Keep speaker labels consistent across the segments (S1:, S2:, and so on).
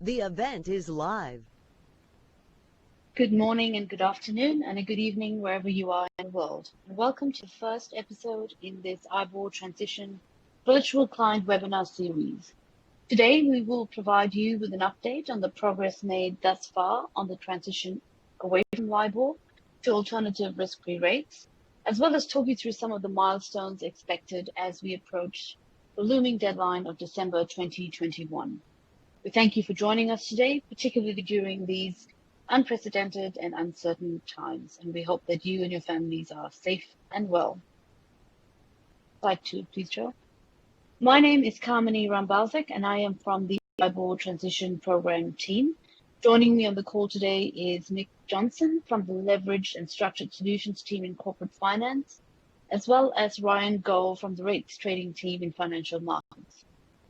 S1: The event is live.
S2: Good morning and good afternoon and a good evening wherever you are in the world. And welcome to the first episode in this LIBOR Transition virtual client webinar series. Today we will provide you with an update on the progress made thus far on the transition away from LIBOR to alternative risk-free rates, as well as talk you through some of the milestones expected as we approach the looming deadline of December 2021. We thank you for joining us today, particularly during these unprecedented and uncertain times, and we hope that you and your families are safe and well. Slide 2, please, Joe. My name is Carmini Rambalzik, and I am from the LIBOR Transition Program team. Joining me on the call today is Mick Johnson from the Leveraged and Structured Solutions team in Corporate Finance, as well as Ryan Goh from the Rates Trading team in Financial Markets.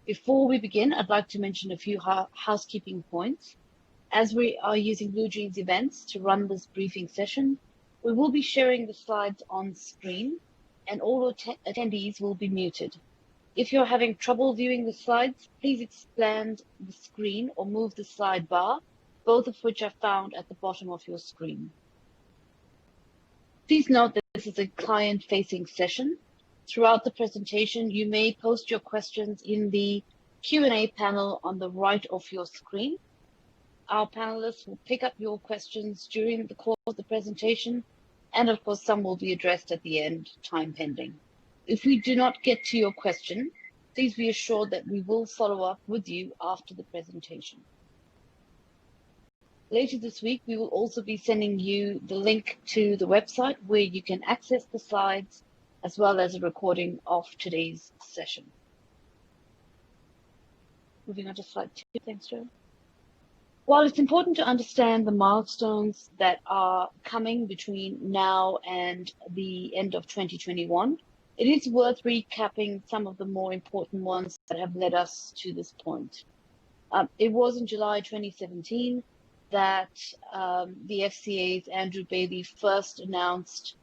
S2: Before we begin, I'd like to mention a few housekeeping points. As we are using BlueJeans events to run this briefing session, we will be sharing the slides on screen and all attendees will be muted. If you're having trouble viewing the slides, please expand the screen or move the slide bar, both of which are found at the bottom of your screen. Please note that this is a client-facing session. Throughout the presentation, you may post your questions in the Q&A panel on the right of your screen. Our panelists will pick up your questions during the course of the presentation, and of course, some will be addressed at the end, time pending. If we do not get to your question, please be assured that we will follow up with you after the presentation. Later this week, we will also be sending you the link to the website where you can access the slides, as well as a recording of today's session. Moving on to slide 2, thanks, Joe. While it's important to understand the milestones that are coming between now and the end of 2021, it is worth recapping some of the more important ones that have led us to this point. It was in July 2017 that the FCA's Andrew Bailey first announced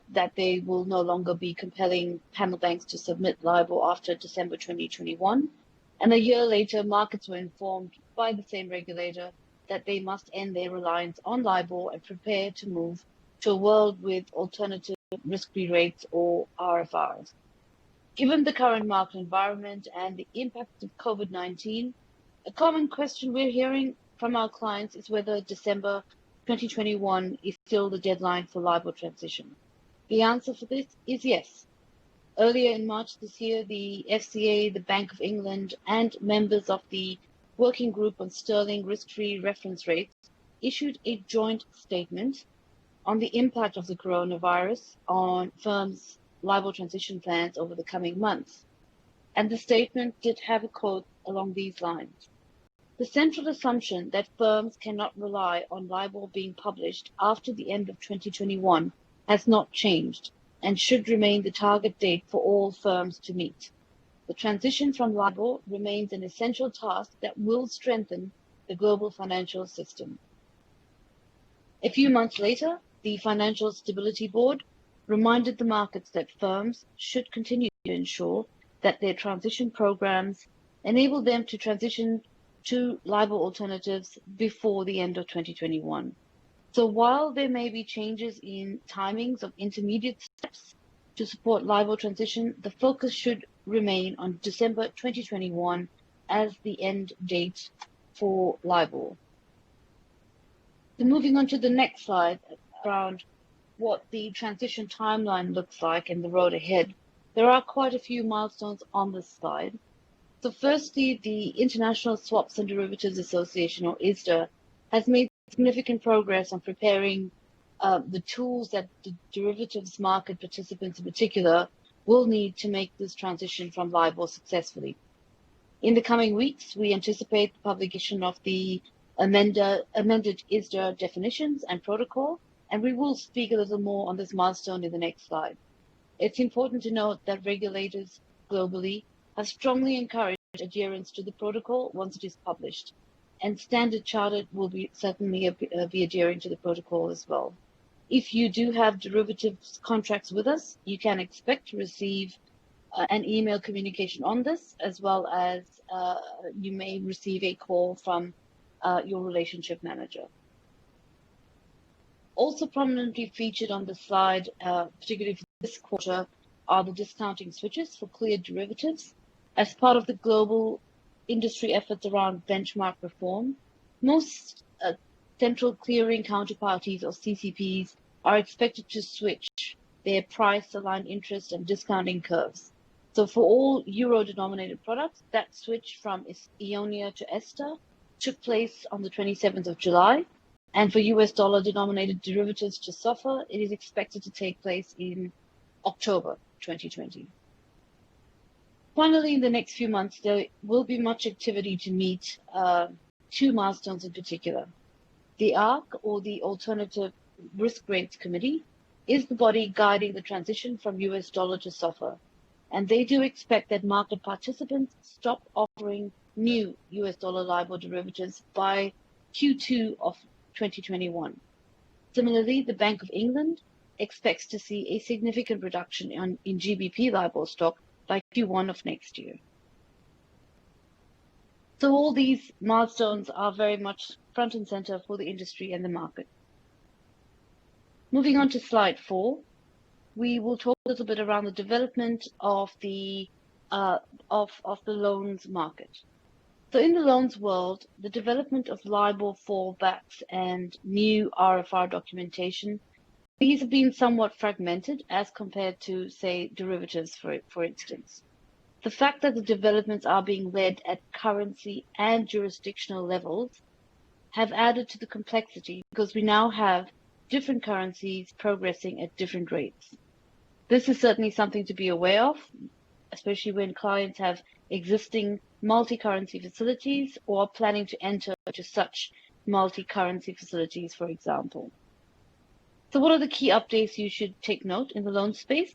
S2: that they will no longer be compelling panel banks to submit LIBOR after December 2021. And a year later, markets were informed by the same regulator that they must end their reliance on LIBOR and prepare to move to a world with alternative risk-free rates or RFRs. Given the current market environment and the impact of COVID-19, a common question we're hearing from our clients is whether December 2021 is still the deadline for LIBOR transition. The answer for this is yes. Earlier in March this year, the FCA, the Bank of England, and members of the Working Group on Sterling Risk-Free Reference Rates issued a joint statement on the impact of the coronavirus on firms' LIBOR transition plans over the coming months. And the statement did have a quote along these lines. The central assumption that firms cannot rely on LIBOR being published after the end of 2021 has not changed and should remain the target date for all firms to meet. The transition from LIBOR remains an essential task that will strengthen the global financial system. A few months later, the Financial Stability Board reminded the markets that firms should continue to ensure that their transition programs enable them to transition to LIBOR alternatives before the end of 2021. So while there may be changes in timings of intermediate steps to support LIBOR transition, the focus should remain on December 2021 as the end date for LIBOR. So moving on to the next slide around what the transition timeline looks like and the road ahead, there are quite a few milestones on this slide. So firstly, the International Swaps and Derivatives Association, or ISDA, has made significant progress on preparing the tools that the derivatives market participants in particular will need to make this transition from LIBOR successfully. In the coming weeks, we anticipate the publication of the amended ISDA definitions and protocol, and we will speak a little more on this milestone in the next slide. It's important to note that regulators globally have strongly encouraged adherence to the protocol once it is published, and Standard Chartered will certainly be adhering to the protocol as well. If you do have derivatives contracts with us, you can expect to receive an email communication on this, as well as you may receive a call from your relationship manager. Also prominently featured on the slide, particularly for this quarter, are the discounting switches for cleared derivatives. As part of the global industry efforts around benchmark reform, most central clearing counterparties, or CCPs, are expected to switch their price-aligned interest and discounting curves. So for all euro-denominated products, that switch from Ionia to Ester took place on the 27th of July. And for US dollar-denominated derivatives to SOFR, it is expected to take place in October 2020. Finally, in the next few months, there will be much activity to meet two milestones in particular. The ARC, or the Alternative Risk Rates Committee, is the body guiding the transition from US dollar to SOFR, and they do expect that market participants stop offering new US dollar LIBOR derivatives by Q2 of 2021. Similarly, the Bank of England expects to see a significant reduction in GBP LIBOR stock by Q1 of next year. So all these milestones are very much front and center for the industry and the market. Moving on to slide 4, we will talk a little bit around the development of the loans market. So in the loans world, the development of LIBOR fallbacks and new RFR documentation, these have been somewhat fragmented as compared to, say, derivatives, for instance. The fact that the developments are being led at currency and jurisdictional levels have added to the complexity, because we now have different currencies progressing at different rates. This is certainly something to be aware of, especially when clients have existing multi-currency facilities or are planning to enter into such multi-currency facilities, for example. So what are the key updates you should take note in the loan space?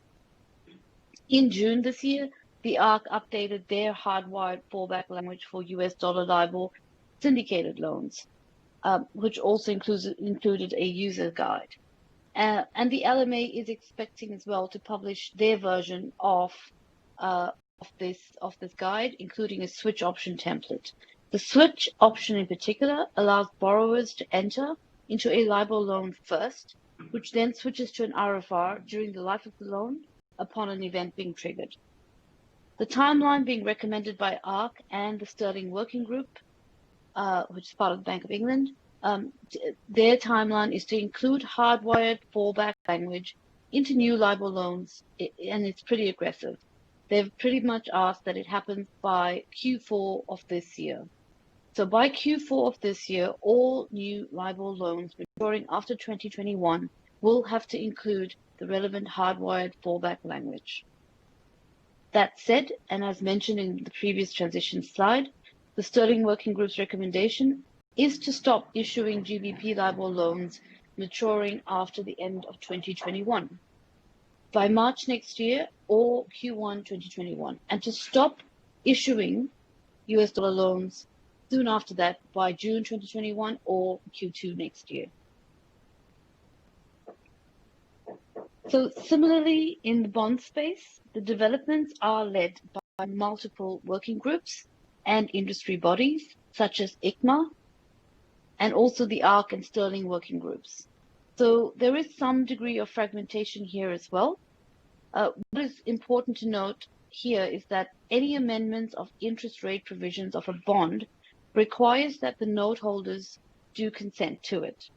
S2: In June this year, the ARC updated their hardwired fallback language for US dollar LIBOR syndicated loans, which also included a user guide. And the LMA is expecting as well to publish their version of this guide, including a switch option template. The switch option in particular allows borrowers to enter into a LIBOR loan first, which then switches to an RFR during the life of the loan upon an event being triggered. The timeline being recommended by ARC and the Sterling Working Group, which is part of the Bank of England, their timeline is to include hardwired fallback language into new LIBOR loans, and it's pretty aggressive. They've pretty much asked that it happens by Q4 of this year. So by Q4 of this year, all new LIBOR loans maturing after 2021 will have to include the relevant hardwired fallback language. That said, and as mentioned in the previous transition slide, the Sterling Working Group's recommendation is to stop issuing GBP LIBOR loans maturing after the end of 2021 by March next year or Q1 2021, and to stop issuing US dollar loans soon after that by June 2021 or Q2 next year. So similarly, in the bond space, the developments are led by multiple working groups and industry bodies, such as ICMA, and also the ARC and Sterling working groups. So there is some degree of fragmentation here as well. What is important to note here is that any amendments of interest rate provisions of a bond requires that the note holders do consent to it.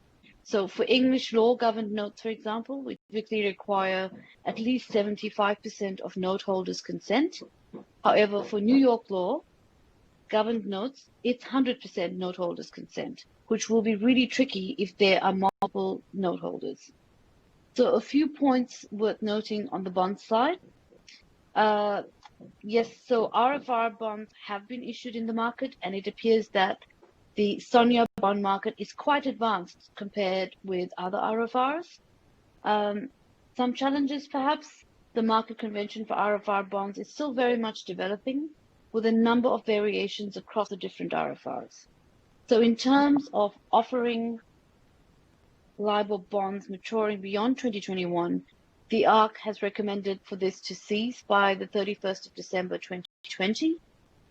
S2: So for English law governed notes, for example, we typically require at least 75% of note holders' consent. However, for New York law governed notes, it's 100% note holders' consent, which will be really tricky if there are multiple note holders. So a few points worth noting on the bond side. Yes, so RFR bonds have been issued in the market, and it appears that the SONIA bond market is quite advanced compared with other RFRs. Some challenges, perhaps. The market convention for RFR bonds is still very much developing, with a number of variations across the different RFRs. So in terms of offering LIBOR bonds maturing beyond 2021, The ARC has recommended for this to cease by the 31st of December 2020,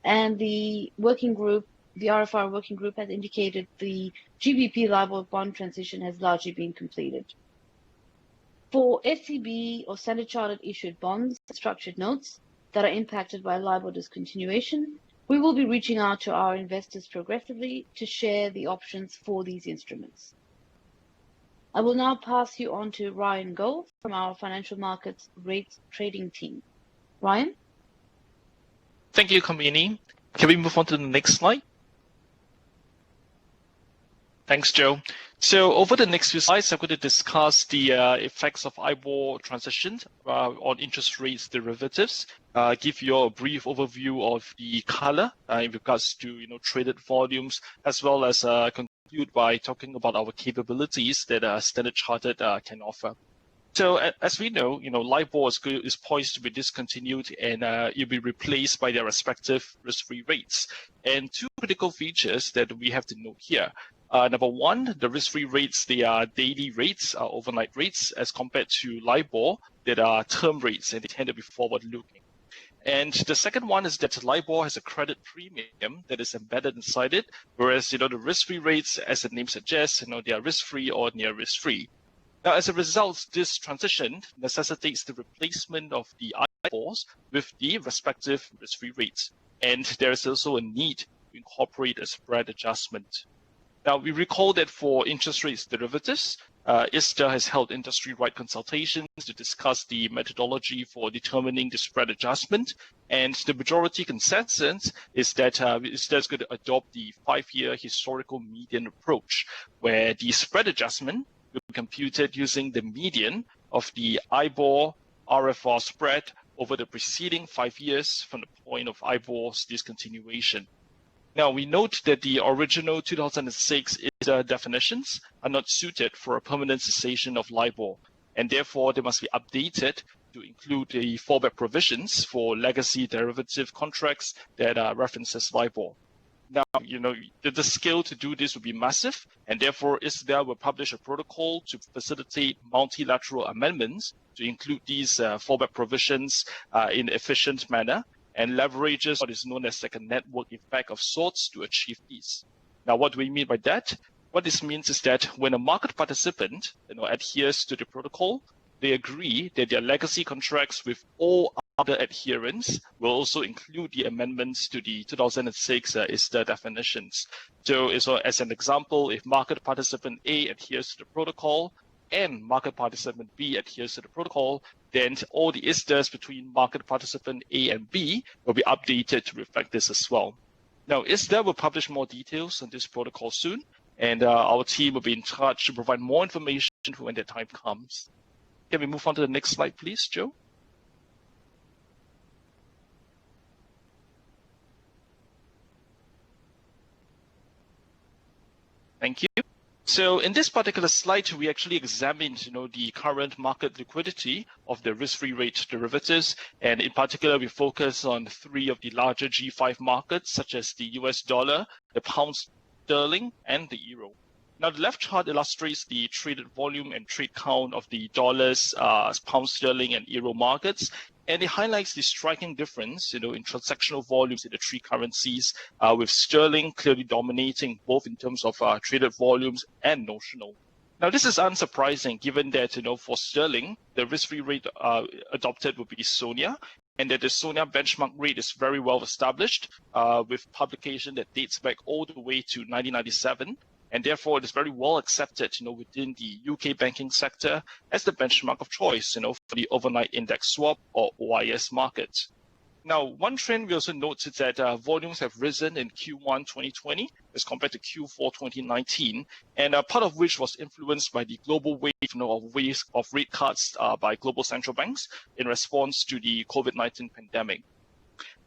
S2: and the RFR working group has indicated the GBP LIBOR bond transition has largely been completed. For SCB or Standard Chartered issued bonds, structured notes that are impacted by LIBOR discontinuation, we will be reaching out to our investors progressively to share the options for these instruments. I will now pass you on to Ryan Gold from our Financial Markets Rates Trading team. Ryan?
S3: Thank you, Kamini. Can we move on to the next slide? Thanks, Joe. So over the next few slides, I'm going to discuss the effects of LIBOR transition on interest rates derivatives, give you a brief overview of the color in regards to traded volumes, as well as conclude by talking about our capabilities that Standard Chartered can offer. So as we know, LIBOR is poised to be discontinued and it'll be replaced by their respective risk-free rates. And two critical features that we have to note here. Number one, the risk-free rates, they are daily rates, overnight rates, as compared to LIBOR, that are term rates, and they tend to be forward-looking. And the second one is that LIBOR has a credit premium that is embedded inside it, whereas the risk-free rates, as the name suggests, they are risk-free or near risk-free. Now, as a result, this transition necessitates the replacement of the LIBORs with the respective risk-free rates, and there is also a need to incorporate a spread adjustment. Now, we recall that for interest rates derivatives, ISDA has held industry-wide consultations to discuss the methodology for determining the spread adjustment, and the majority consensus is that ISDA is going to adopt the 5-year historical median approach, where the spread adjustment will be computed using the median of the LIBOR RFR spread over the preceding 5 years from the point of LIBOR's discontinuation. Now, we note that the original 2006 ISDA definitions are not suited for a permanent cessation of LIBOR, and therefore they must be updated to include the fallback provisions for legacy derivative contracts that references LIBOR. Now, the scale to do this would be massive, and therefore ISDA will publish a protocol to facilitate multilateral amendments to include these fallback provisions in an efficient manner, and leverages what is known as like a network effect of sorts to achieve these. Now, what do we mean by that? What this means is that when a market participant adheres to the protocol, they agree that their legacy contracts with all other adherents will also include the amendments to the 2006 ISDA definitions. So as an example, if market participant A adheres to the protocol, and market participant B adheres to the protocol, then all the ISDAs between market participant A and B will be updated to reflect this as well. Now, ISDA will publish more details on this protocol soon, and our team will be in touch to provide more information when the time comes. Can we move on to the next slide, please, Joe? Thank you. So in this particular slide, we actually examined, the current market liquidity of the risk-free rate derivatives, and in particular, we focus on 3 of the larger G5 markets, such as the US dollar, the pound sterling, and the euro. Now, the left chart illustrates the traded volume and trade count of the dollars, pound sterling, and euro markets, and it highlights the striking difference, in transactional volumes in the 3 currencies, with sterling clearly dominating both in terms of traded volumes and notional. Now, this is unsurprising given that, for sterling, the risk-free rate adopted would be SONIA, and that the SONIA benchmark rate is very well established, with publication that dates back all the way to 1997. And therefore, it is very well accepted, within the UK banking sector as the benchmark of choice, for the overnight index swap or OIS market. Now, one trend we also note is that volumes have risen in Q1 2020 as compared to Q4 2019, and part of which was influenced by the global wave of rate cuts by global central banks in response to the COVID-19 pandemic.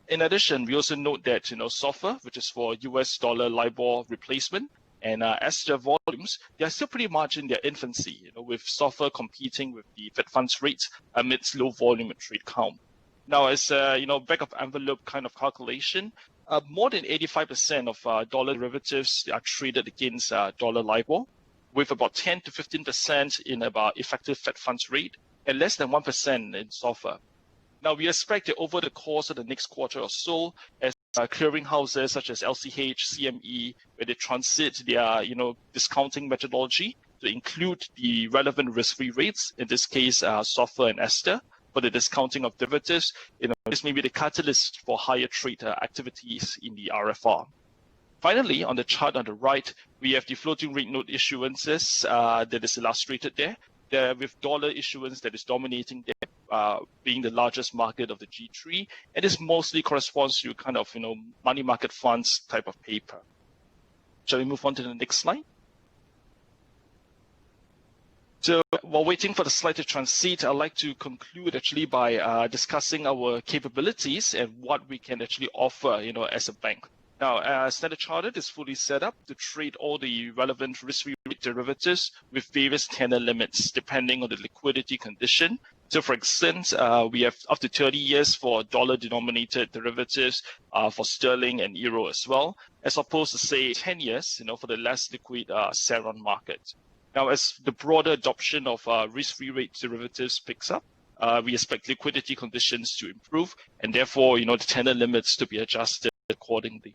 S3: In addition, we also note that SOFR, which is for US dollar LIBOR replacement, and as their volumes, they are still pretty much in their infancy, with SOFR competing with the Fed funds rate amidst low volume and trade count. Now, as back of envelope kind of calculation, more than 85% of dollar derivatives are traded against dollar LIBOR, with about 10 to 15% in about effective Fed funds rate, and less than 1% in SOFR. Now, we expect that over the course of the next quarter or so, as clearing houses such as LCH, CME, where they transit their discounting methodology to include the relevant risk-free rates, in this case, SOFR and Ester, for the discounting of derivatives, this may be the catalyst for higher trade activities in the RFR. Finally, on the chart on the right, we have the floating rate note issuances that is illustrated there. With dollar issuance that is dominating there, being the largest market of the G3, and this mostly corresponds to kind of money market funds type of paper. Shall we move on to the next slide? So while waiting for the slide to transit, I'd like to conclude actually by discussing our capabilities and what we can actually offer, as a bank. Now, Standard Chartered is fully set up to trade all the relevant risk-free rate derivatives with various tenor limits depending on the liquidity condition. So, for instance, we have up to 30 years for dollar-denominated derivatives, for sterling and euro as well, as opposed to, say, 10 years, for the less liquid SARON market. Now, as the broader adoption of risk-free rate derivatives picks up, we expect liquidity conditions to improve, and therefore, the tenor limits to be adjusted accordingly.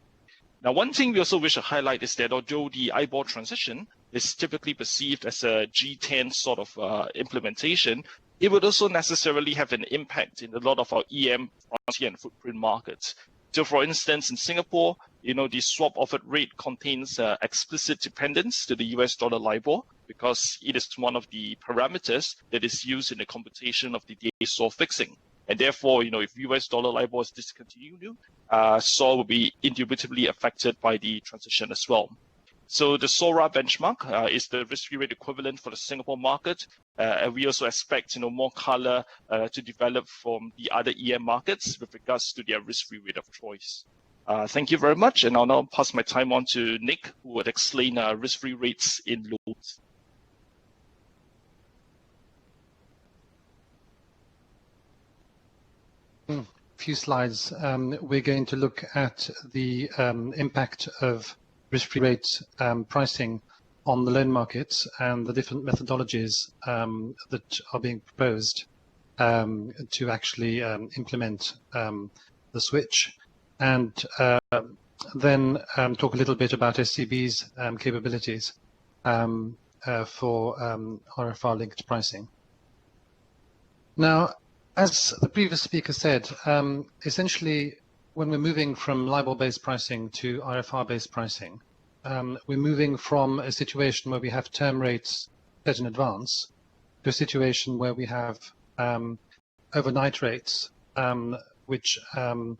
S3: Now, one thing we also wish to highlight is that although the LIBOR transition is typically perceived as a G10 sort of implementation, it would also necessarily have an impact in a lot of our EM, frontier, and footprint markets. So, for instance, in Singapore, the swap offered rate contains explicit dependence to the US dollar LIBOR because it is one of the parameters that is used in the computation of the daily SOR fixing. And therefore, if US dollar LIBOR is discontinued, SOR will be indubitably affected by the transition as well. So the SORA benchmark is the risk-free rate equivalent for the Singapore market. And we also expect, more color to develop from the other EM markets with regards to their risk-free rate of choice. Thank you very much. And I'll now pass my time on to Nick, who would explain risk-free rates in loans.
S4: Few slides, we're going to look at the impact of risk-free rate pricing on the loan markets and the different methodologies that are being proposed to actually implement the switch, and then talk a little bit about SCB's capabilities for RFR-linked pricing. Now, as the previous speaker said, essentially, when we're moving from LIBOR-based pricing to RFR-based pricing, we're moving from a situation where we have term rates set in advance to a situation where we have overnight rates, which are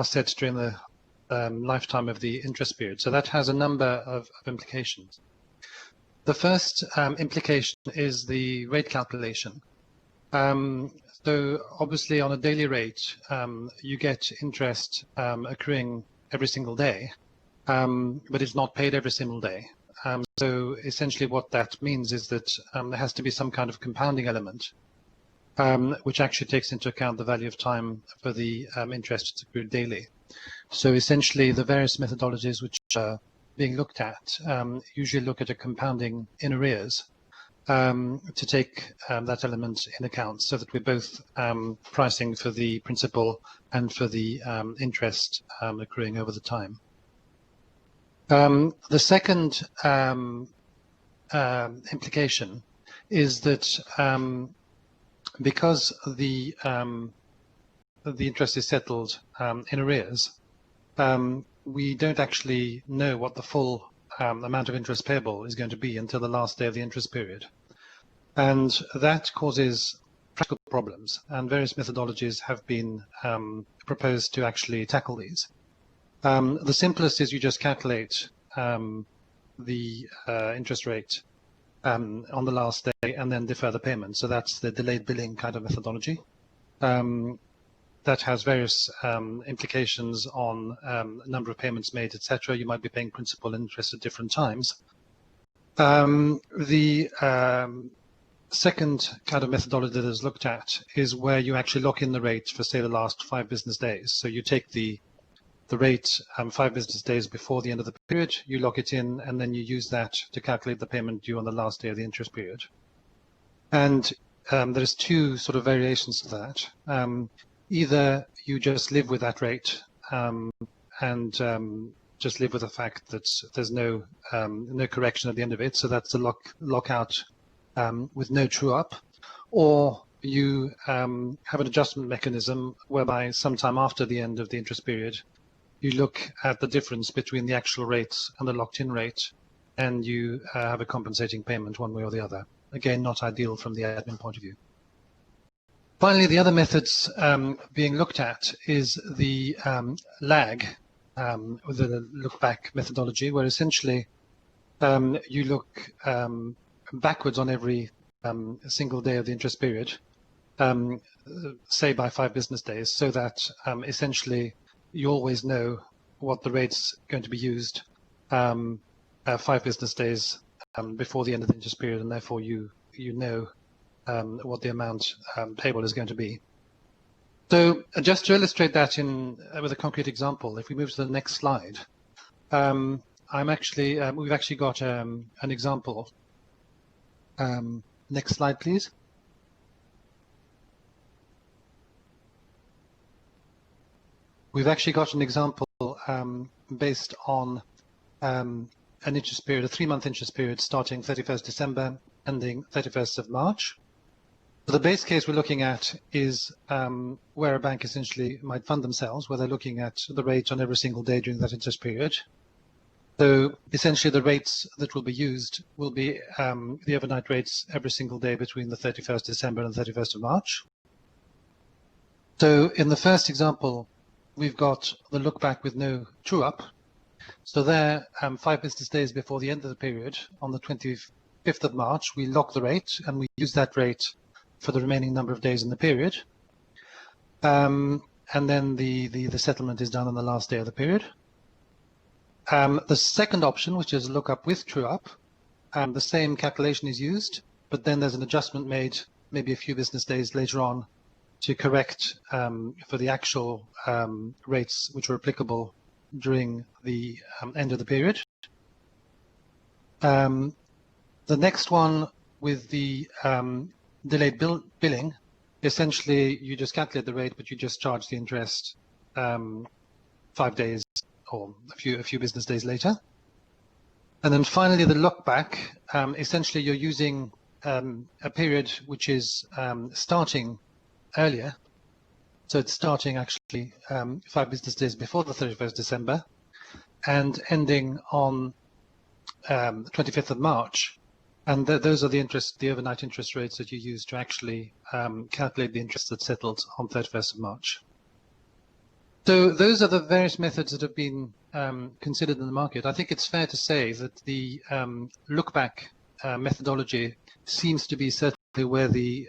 S4: set during the lifetime of the interest period. So that has a number of implications. The first implication is the rate calculation. So obviously on a daily rate, you get interest accruing every single day, but it's not paid every single day. So essentially what that means is that there has to be some kind of compounding element, which actually takes into account the value of time for the interest accrued daily. So essentially the various methodologies which are being looked at usually look at a compounding in arrears, to take that element in account, so that we're both pricing for the principal and for the interest accruing over the time. The second implication is that because the interest is settled in arrears, we don't actually know what the full amount of interest payable is going to be until the last day of the interest period. And that causes practical problems, and various methodologies have been proposed to actually tackle these. The simplest is you just calculate the interest rate on the last day and then defer the payment. So that's the delayed billing kind of methodology. That has various implications on number of payments made, etc. You might be paying principal and interest at different times. The second kind of methodology that is looked at is where you actually lock in the rate for, say, the last 5 business days. So you take the rate 5 business days before the end of the period, you lock it in, and then you use that to calculate the payment due on the last day of the interest period. And there's two sort of variations of that. Either you just live with that rate and just live with the fact that there's no correction at the end of it, so that's a lockout with no true up, or you have an adjustment mechanism whereby sometime after the end of the interest period, you look at the difference between the actual rates and the locked-in rate, and you have a compensating payment one way or the other. Again, not ideal from the admin point of view. Finally, the other methods being looked at is the lag with the look-back methodology, where essentially you look backwards on every single day of the interest period, say by 5 business days, so that essentially you always know what the rate's going to be used 5 business days before the end of the interest period, and therefore you know what the amount payable is going to be. So just to illustrate that with a concrete example, if we move to the next slide, we've actually got an example. Next slide, please. We've actually got an example based on an interest period, a 3-month interest period starting 31st December, ending 31st of March. So the base case we're looking at is where a bank essentially might fund themselves, where they're looking at the rate on every single day during that interest period. So essentially the rates that will be used will be the overnight rates every single day between the 31st December and 31st of March. So in the first example, we've got the look back with no true up. So there, 5 business days before the end of the period, on the 25th of March, we lock the rate and we use that rate for the remaining number of days in the period. And then the settlement is done on the last day of the period. The second option, which is look up with true up, the same calculation is used, but then there's an adjustment made maybe a few business days later on to correct for the actual rates which were applicable during the end of the period. The next one with the delayed billing, essentially you just calculate the rate, but you just charge the interest 5 days or a few business days later. And then finally the look back, essentially you're using a period which is starting earlier. So it's starting actually 5 business days before the 31st December and ending on the 25th of March. And those are the overnight interest rates that you use to actually calculate the interest that's settled on 31st of March. So those are the various methods that have been considered in the market. I think it's fair to say that the look-back methodology seems to be certainly where the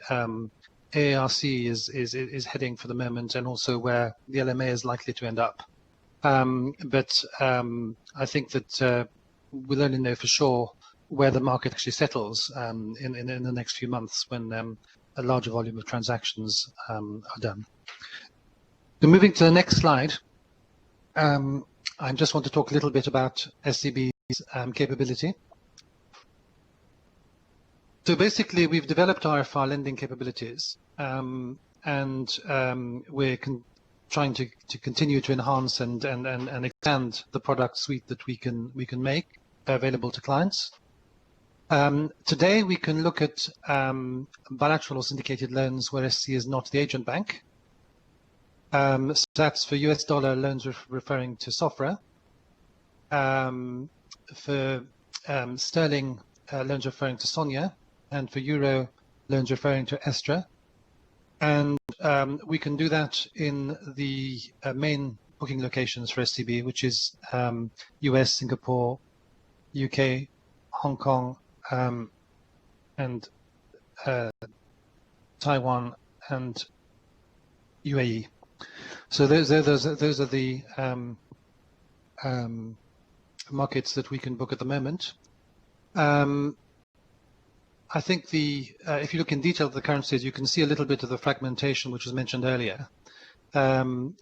S4: AARC is heading for the moment, and also where the LMA is likely to end up. But I think that we'll only know for sure where the market actually settles in the next few months when a larger volume of transactions are done. So moving to the next slide, I just want to talk a little bit about SCB's capability. So basically, we've developed RFR lending capabilities, and we're trying to continue to enhance and expand the product suite that we can make available to clients. Today, we can look at bilateral or syndicated loans where SC is not the agent bank. So that's for US dollar loans referring to SOFR, for sterling loans referring to SONIA, and for euro loans referring to ESTRA. And we can do that in the main booking locations for SCB, which is US, Singapore, UK, Hong Kong, and Taiwan and UAE. So those are the markets that we can book at the moment. I think if you look in detail at the currencies, you can see a little bit of the fragmentation which was mentioned earlier. All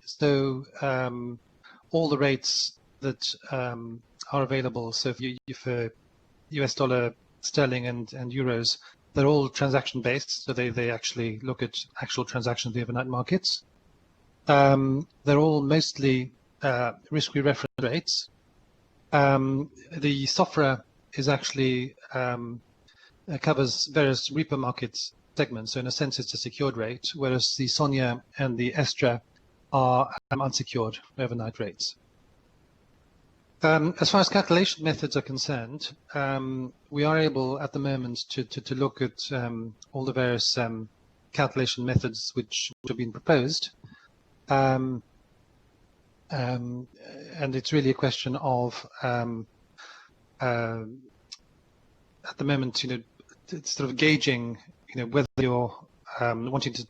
S4: the rates that are available, so for US dollar, sterling, and euros, They're all transaction-based, so they actually look at actual transactions in the overnight markets. They're all mostly risk-free reference rates. The SOFR is actually covers various repo markets segments, so in a sense it's a secured rate, whereas the SONIA and the ESTRA are unsecured overnight rates. As far as calculation methods are concerned, we are able at the moment to look at all the various calculation methods which have been proposed. And it's really a question of, at the moment, sort of gauging, whether you're wanting to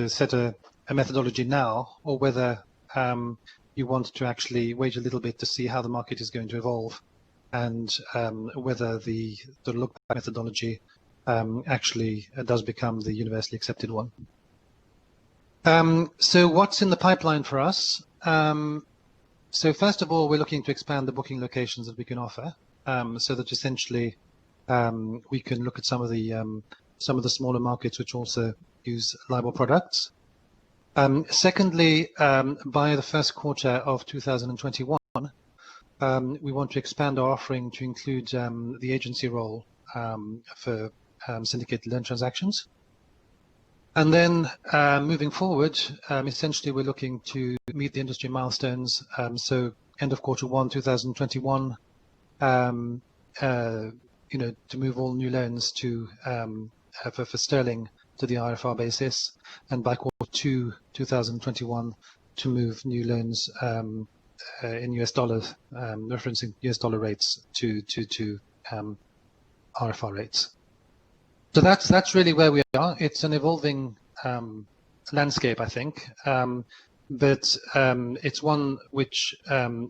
S4: set a methodology now, or whether you want to actually wait a little bit to see how the market is going to evolve, and whether the look-back methodology actually does become the universally accepted one. So what's in the pipeline for us? So first of all, we're looking to expand the booking locations that we can offer, so that essentially we can look at some of the smaller markets which also use LIBOR products. Secondly, by the first quarter of 2021, we want to expand our offering to include the agency role for syndicated loan transactions. And then moving forward, essentially we're looking to meet the industry milestones. So end of quarter 1, 2021, to move all new loans to for sterling to the RFR basis, and by quarter 2, 2021, to move new loans in US dollars, referencing US dollar rates to RFR rates. So that's really where we are. It's an evolving landscape, I think, but it's one which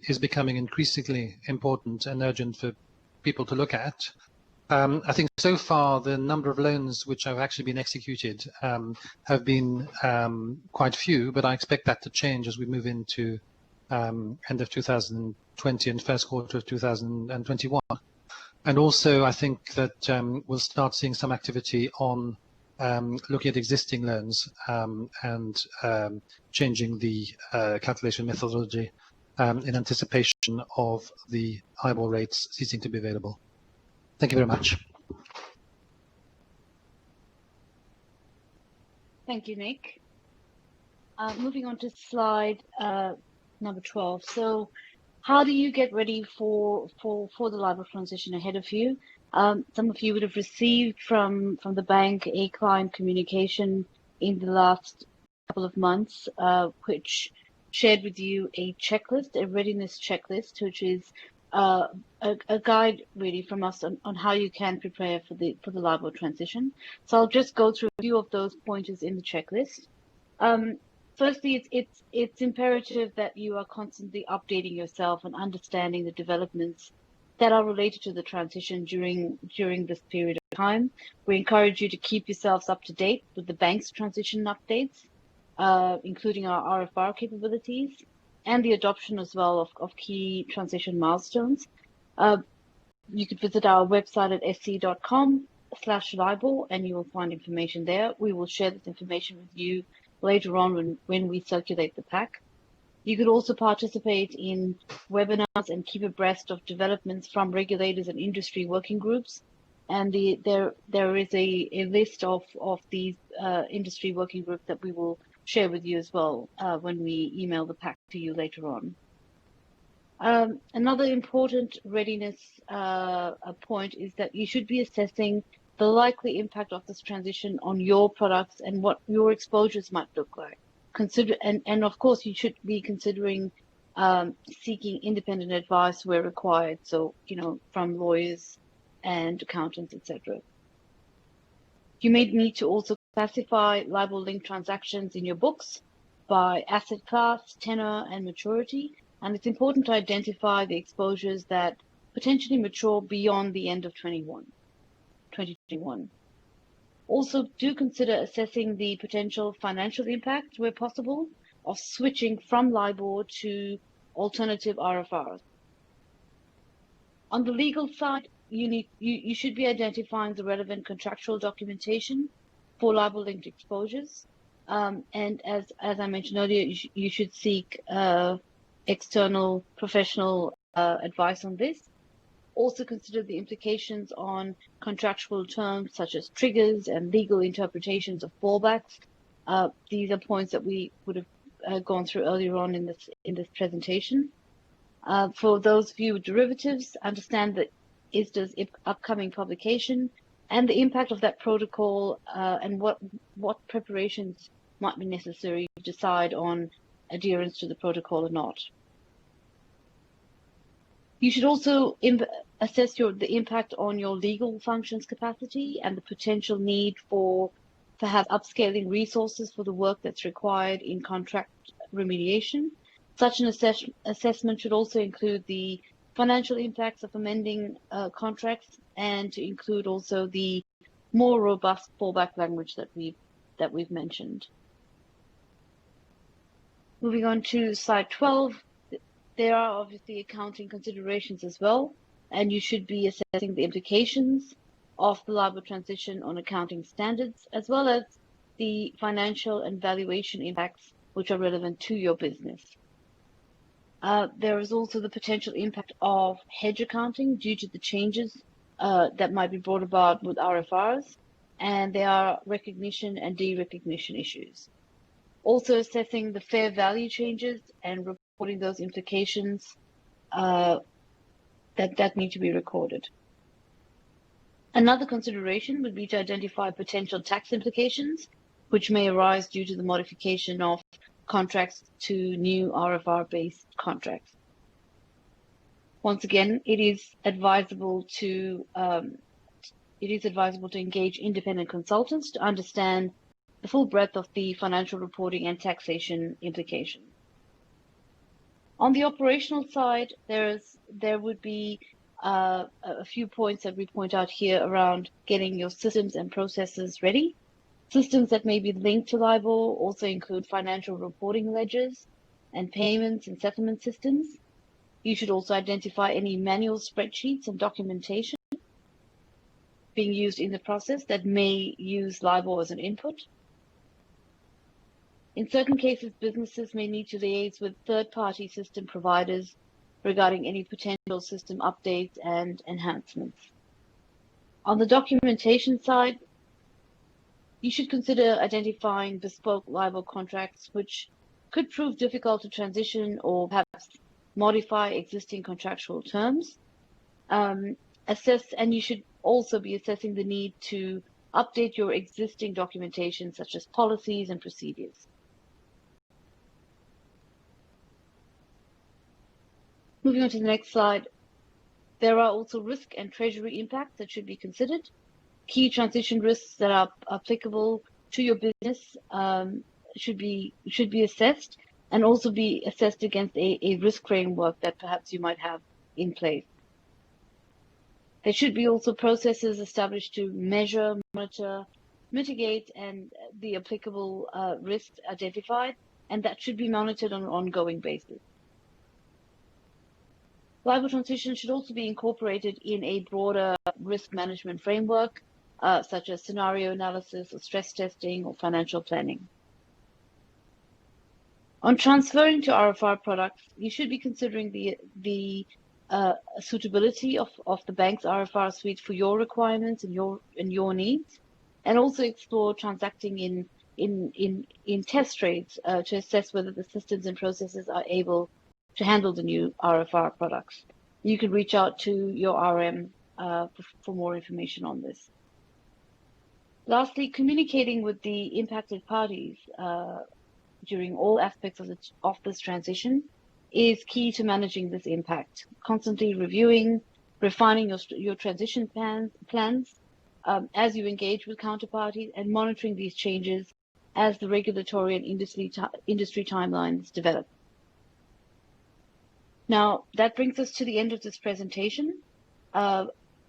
S4: is becoming increasingly important and urgent for people to look at. I think so far the number of loans which have actually been executed have been quite few, but I expect that to change as we move into end of 2020 and first quarter of 2021. And also I think that we'll start seeing some activity on looking at existing loans and changing the calculation methodology in anticipation of the highball rates ceasing to be available. Thank you very much.
S2: Thank you, Nick. Moving on to slide number 12. So how do you get ready for the LIBOR transition ahead of you? Some of you would have received from the bank a client communication in the last couple of months, which shared with you a checklist, a readiness checklist, which is a guide really from us on how you can prepare for the LIBOR transition. So I'll just go through a few of those pointers in the checklist. Firstly, it's imperative that you are constantly updating yourself and understanding the developments that are related to the transition during this period of time. We encourage you to keep yourselves up to date with the bank's transition updates, including our RFR capabilities, and the adoption as well of key transition milestones. You could visit our website at sc.com/LIBOR and you will find information there. We will share this information with you later on when we circulate the pack. You could also participate in webinars and keep abreast of developments from regulators and industry working groups. And there is a list of these industry working groups that we will share with you as well when we email the pack to you later on. Another important readiness point is that you should be assessing the likely impact of this transition on your products and what your exposures might look like. And of course, you should be considering seeking independent advice where required. So, from lawyers and accountants, etc. You may need to also classify LIBOR-linked transactions in your books by asset class, tenor, and maturity. And it's important to identify the exposures that potentially mature beyond the end of 2021. Also, do consider assessing the potential financial impact, where possible, of switching from LIBOR to alternative RFRs. On the legal side, you should be identifying the relevant contractual documentation for LIBOR-linked exposures. And as I mentioned earlier, you should seek external professional advice on this. Also consider the implications on contractual terms such as triggers and legal interpretations of fallbacks. These are points that we would have gone through earlier on in this presentation. For those of you with derivatives, understand the ISDA's upcoming publication and the impact of that protocol, and what preparations might be necessary to decide on adherence to the protocol or not. You should also assess the impact on your legal functions capacity and the potential need for perhaps upscaling resources for the work that's required in contract remediation. Such an assessment should also include the financial impacts of amending contracts, and to include also the more robust fallback language that we've mentioned. Moving on to slide 12, there are obviously accounting considerations as well, and you should be assessing the implications of the LIBOR transition on accounting standards, as well as the financial and valuation impacts which are relevant to your business. There is also the potential impact of hedge accounting due to the changes that might be brought about with RFRs, and there are recognition and derecognition issues. Also assessing the fair value changes and reporting those implications that need to be recorded. Another consideration would be to identify potential tax implications which may arise due to the modification of contracts to new RFR-based contracts. Once again, it is advisable to engage independent consultants to understand the full breadth of the financial reporting and taxation implications. On the operational side, there would be a few points that we point out here around getting your systems and processes ready. Systems that may be linked to LIBOR also include financial reporting ledgers and payments and settlement systems. You should also identify any manual spreadsheets and documentation being used in the process that may use LIBOR as an input. In certain cases, businesses may need to liaise with third-party system providers regarding any potential system updates and enhancements. On the documentation side, you should consider identifying bespoke LIBOR contracts which could prove difficult to transition or perhaps modify existing contractual terms. And you should also be assessing the need to update your existing documentation such as policies and procedures. Moving on to the next slide, there are also risk and treasury impacts that should be considered. Key transition risks that are applicable to your business should be assessed, and also be assessed against a risk framework that perhaps you might have in place. There should be also processes established to measure, monitor, mitigate, and the applicable risks identified, and that should be monitored on an ongoing basis. LIBOR transition should also be incorporated in a broader risk management framework, such as scenario analysis or stress testing or financial planning. On transferring to RFR products, you should be considering the suitability of the bank's RFR suite for your requirements and your needs, and also explore transacting in test trades to assess whether the systems and processes are able to handle the new RFR products. You can reach out to your RM for more information on this. Lastly, communicating with the impacted parties during all aspects of this transition is key to managing this impact. Constantly reviewing, refining your transition plans as you engage with counterparties, and monitoring these changes as the regulatory and industry timelines develop. Now, that brings us to the end of this presentation.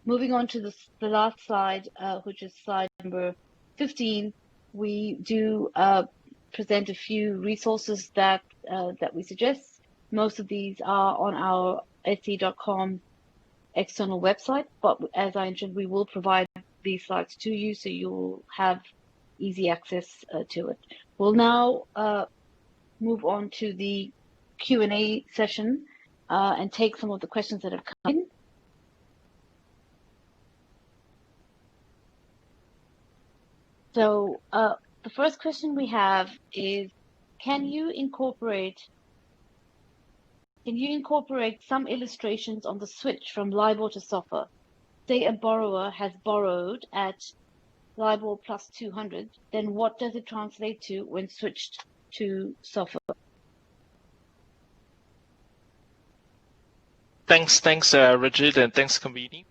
S2: Moving on to the last slide, which is slide number 15, we do present a few resources that we suggest. Most of these are on our sc.com external website, but as I mentioned, we will provide these slides to you so you'll have easy access to it. We'll now move on to the Q&A session and take some of the questions that have come in. So the first question we have is, can you incorporate some illustrations on the switch from LIBOR to SOFR? Say a borrower has borrowed at LIBOR plus 200, then what does it translate to when switched to SOFR?
S3: Thanks, Rajit, and thanks, Kamini.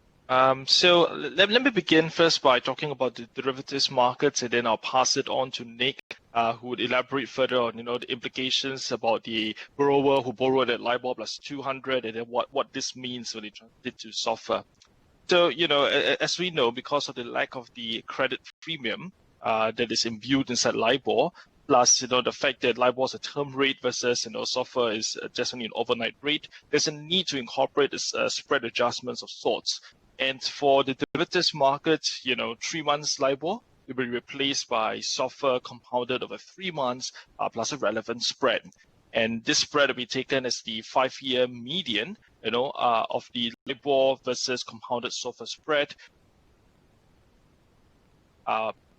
S3: So let me begin first by talking about the derivatives markets, and then I'll pass it on to Nick, who would elaborate further on, the implications about the borrower who borrowed at LIBOR plus 200, and then what this means when it translates to SOFR. So, as we know, because of the lack of the credit premium that is imbued inside LIBOR, plus, the fact that LIBOR is a term rate versus, SOFR is just only an overnight rate, there's a need to incorporate spread adjustments of sorts. And for the derivatives market, 3 months LIBOR will be replaced by SOFR compounded over 3 months plus a relevant spread. And this spread will be taken as the 5-year median, of the LIBOR versus compounded SOFR spread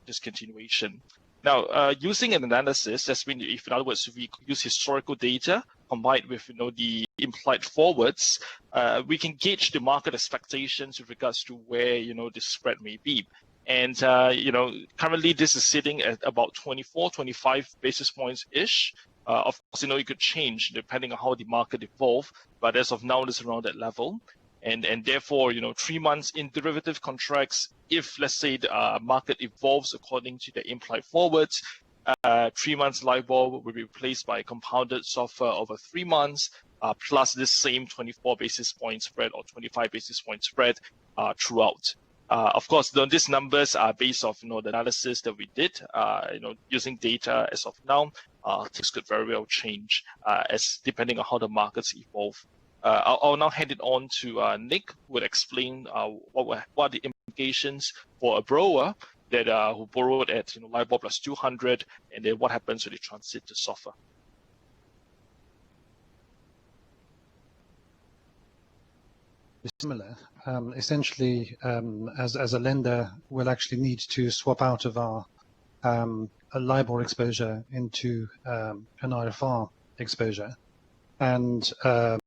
S3: discontinuation. Now, using an analysis, if in other words, we use historical data combined with the implied forwards, we can gauge the market expectations with regards to where the spread may be. And currently this is sitting at about 24, 25 basis points ish. Of course, it could change depending on how the market evolves, but as of now, it's around that level. And therefore, 3 months in derivative contracts, if let's say the market evolves according to the implied forwards, 3 months LIBOR will be replaced by compounded SOFR over 3 months, plus this same 24 basis point spread or 25 basis point spread throughout. Of course, these numbers are based off the analysis that we did, using data as of now. Things could very well change as depending on how the markets evolve. I'll now hand it on to Nick, who would explain what are the implications for a borrower that who borrowed at LIBOR plus 200, and then what happens when they transit to SOFR.
S4: Similar. Essentially, as a lender, we'll actually need to swap out of our a LIBOR exposure into an RFR exposure, and for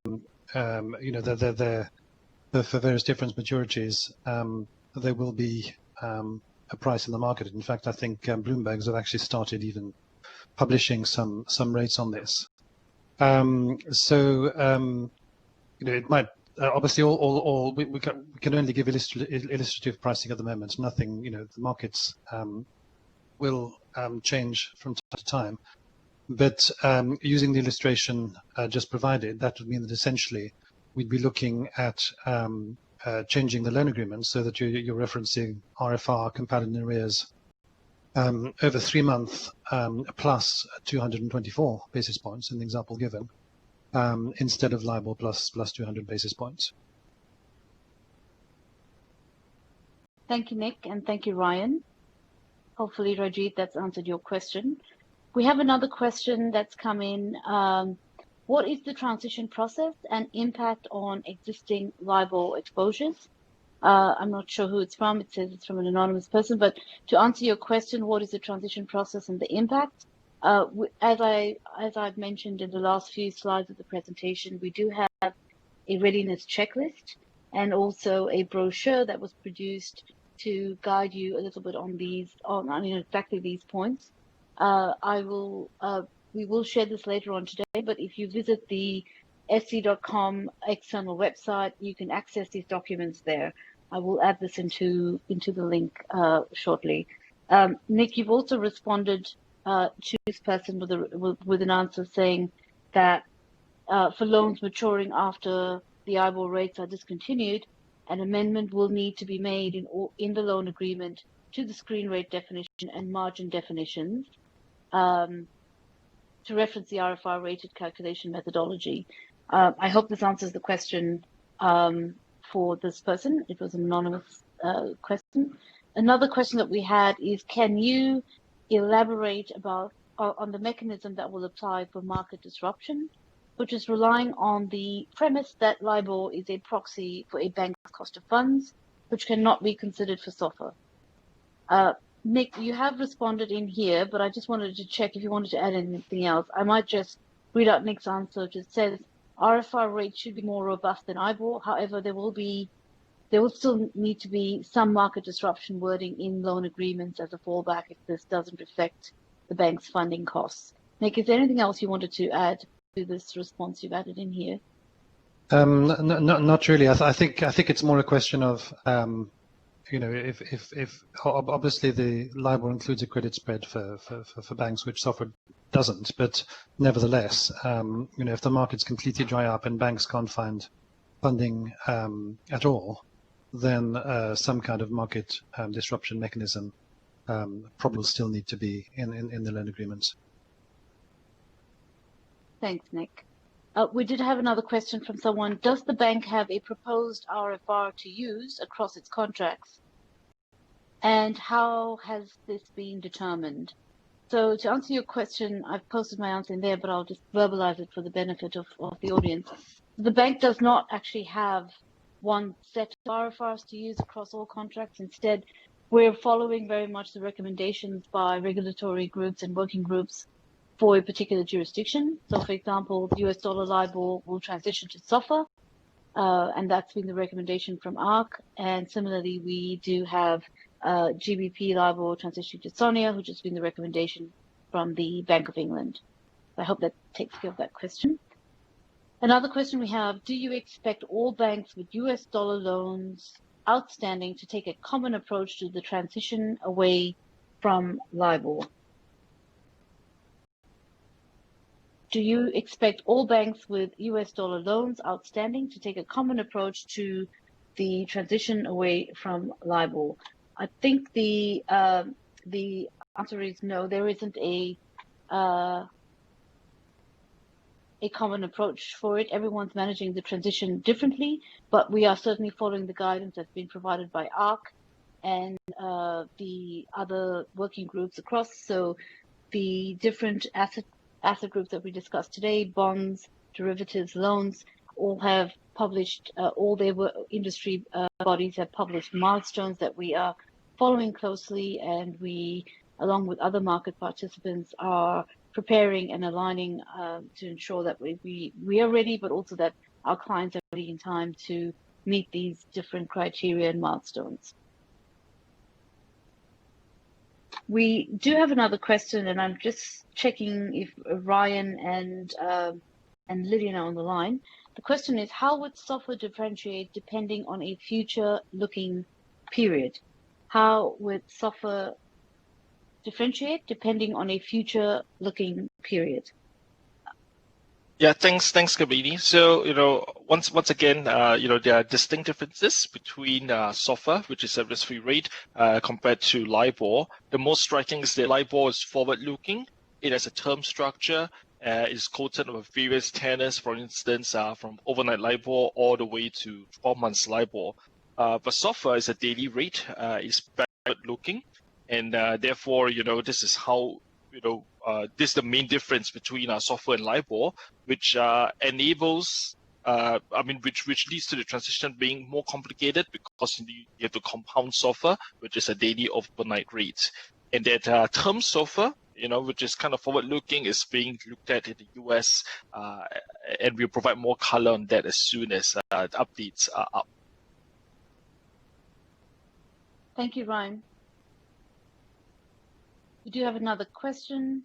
S4: various different maturities, there will be a price in the market. In fact, I think Bloomberg's have actually started even publishing some rates on this. It might obviously we can only give illustrative pricing at the moment. Nothing, the markets will change from time to time. But using the illustration just provided, that would mean that essentially we'd be looking at changing the loan agreement so that you're referencing RFR compounded in arrears over 3 months plus 224 basis points in the example given, instead of LIBOR plus 200 basis points.
S2: Thank you, Nick, and thank you, Ryan. Hopefully, Rajit, that's answered your question. We have another question that's come in. What is the transition process and impact on existing LIBOR exposures? I'm not sure who it's from. It says it's from an anonymous person. But to answer your question, what is the transition process and the impact? As I've mentioned in the last few slides of the presentation, we do have a readiness checklist and also a brochure that was produced to guide you a little bit on exactly these points. We will share this later on today, but if you visit the sc.com external website, you can access these documents there. I will add this into the link shortly. Nick, you've also responded to this person with an answer saying that for loans maturing after the IBOR rates are discontinued, an amendment will need to be made in the loan agreement to the screen rate definition and margin definitions to reference the RFR rated calculation methodology. I hope this answers the question for this person. It was an anonymous question. Another question that we had is, can you elaborate about on the mechanism that will apply for market disruption, which is relying on the premise that LIBOR is a proxy for a bank's cost of funds, which cannot be considered for SOFR. Nick, you have responded in here, but I just wanted to check if you wanted to add anything else. I might just read out Nick's answer, which says RFR rates should be more robust than IBOR. However, there will still need to be some market disruption wording in loan agreements as a fallback if this doesn't affect the bank's funding costs. Nick, is there anything else you wanted to add to this response you've added in here?
S4: Not really. I think it's more a question of if obviously the LIBOR includes a credit spread for banks, which SOFR doesn't, but nevertheless, if the markets completely dry up and banks can't find funding at all, then some kind of market disruption mechanism probably will still need to be in the loan agreements.
S2: Thanks, Nick. We did have another question from someone. Does the bank have a proposed RFR to use across its contracts? And how has this been determined? So to answer your question, I've posted my answer in there, but I'll just verbalize it for the benefit of the audience. The bank does not actually have one set of RFRs to use across all contracts. Instead, we're following very much the recommendations by regulatory groups and working groups for a particular jurisdiction. So, for example, US dollar LIBOR will transition to SOFR, and that's been the recommendation from ARC. And similarly, we do have GBP LIBOR transitioning to SONIA, which has been the recommendation from the Bank of England. I hope that takes care of that question. Another question we have, do you expect all banks with US dollar loans outstanding to take a common approach to the transition away from LIBOR? Do you expect all banks with US dollar loans outstanding to take a common approach to the transition away from LIBOR? I think the answer is no. There isn't a common approach for it. Everyone's managing the transition differently, but we are certainly following the guidance that's been provided by ARC and the other working groups across. So the different asset groups that we discussed today, bonds, derivatives, loans, all have published, all their industry bodies have published milestones that we are following closely, and we, along with other market participants, are preparing and aligning to ensure that we are ready, but also that our clients are ready in time to meet these different criteria and milestones. We do have another question, and I'm just checking if Ryan and Lillian are on the line. The question is, how would SOFR differentiate depending on a future-looking period? How would SOFR differentiate depending on a future-looking period?
S3: Yeah, thanks, Kabini. So, once again, there are distinct differences between SOFR, which is a risk-free rate, compared to LIBOR. The most striking is that LIBOR is forward-looking. It has a term structure. It's quoted over various tenors, for instance, from overnight LIBOR all the way to 12 months LIBOR. But SOFR is a daily rate. It's backward-looking, and therefore, this is how this is the main difference between SOFR and LIBOR, which enables, which leads to the transition being more complicated because you have to compound SOFR, which is a daily overnight rate, and that term SOFR, which is kind of forward-looking, is being looked at in the US, and we'll provide more color on that as soon as the updates are up.
S2: Thank you, Ryan. We do have another question.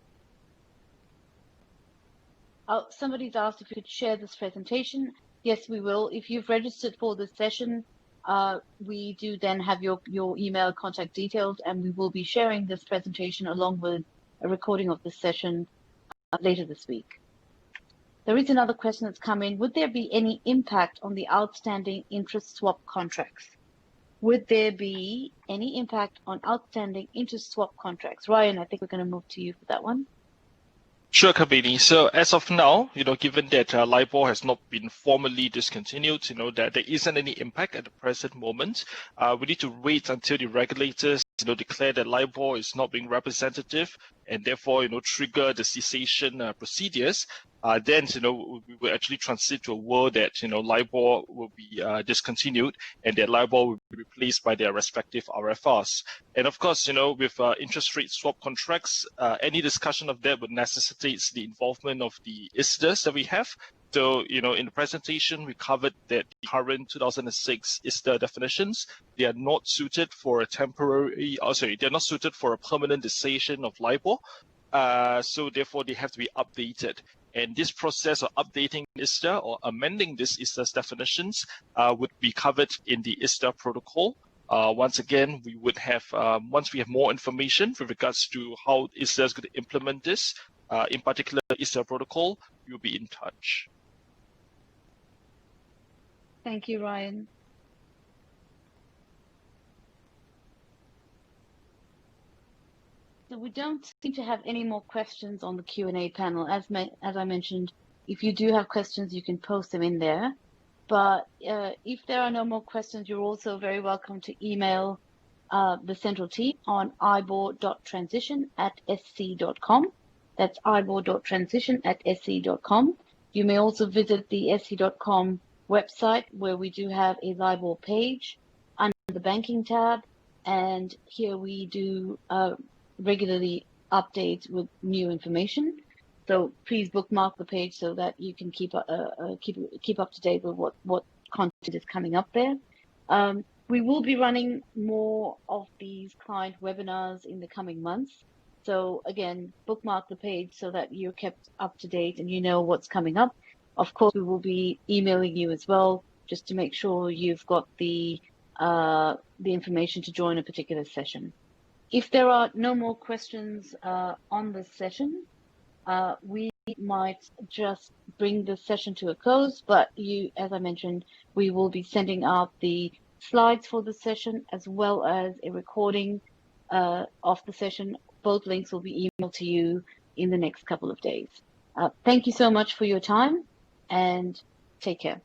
S2: Oh, somebody's asked if you could share this presentation. Yes, we will. If you've registered for this session, we do then have your email contact details, and we will be sharing this presentation along with a recording of this session later this week. There is another question that's come in. Would there be any impact on the outstanding interest swap contracts? Would there be any impact on outstanding interest swap contracts? Ryan, I think we're going to move to you for that one.
S3: Sure, Kabini. So as of now, given that LIBOR has not been formally discontinued, that there isn't any impact at the present moment. We need to wait until the regulators, declare that LIBOR is not being representative and therefore, trigger the cessation procedures. Then, we will actually transit to a world that, LIBOR will be discontinued and that LIBOR will be replaced by their respective RFRs. And of course, with interest rate swap contracts, any discussion of that would necessitate the involvement of the ISDAs that we have. So, in the presentation, we covered that the current 2006 ISDA definitions, they are not suited for a they're not suited for a permanent cessation of LIBOR. So therefore, they have to be updated. And this process of updating ISDA or amending this ISDA's definitions would be covered in the ISDA protocol. Once again, we would have, once we have more information with regards to how ISDA is going to implement this, in particular ISDA protocol, we'll be in touch.
S2: Thank you, Ryan. So we don't seem to have any more questions on the Q&A panel. As I mentioned, if you do have questions, you can post them in there. But if there are no more questions, you're also very welcome to email the central team on ibor.transition@sc.com. That's ibor.transition@sc.com. You may also visit the sc.com website, where we do have a LIBOR page under the banking tab. And here we do regularly update with new information. So please bookmark the page so that you can keep up to date with what content is coming up there. We will be running more of these client webinars in the coming months. So again, bookmark the page so that you're kept up to date and you know what's coming up. Of course, we will be emailing you as well, just to make sure you've got the information to join a particular session. If there are no more questions on this session, we might just bring the session to a close, but as I mentioned, we will be sending out the slides for the session as well as a recording of the session. Both links will be emailed to you in the next couple of days. Thank you so much for your time and take care.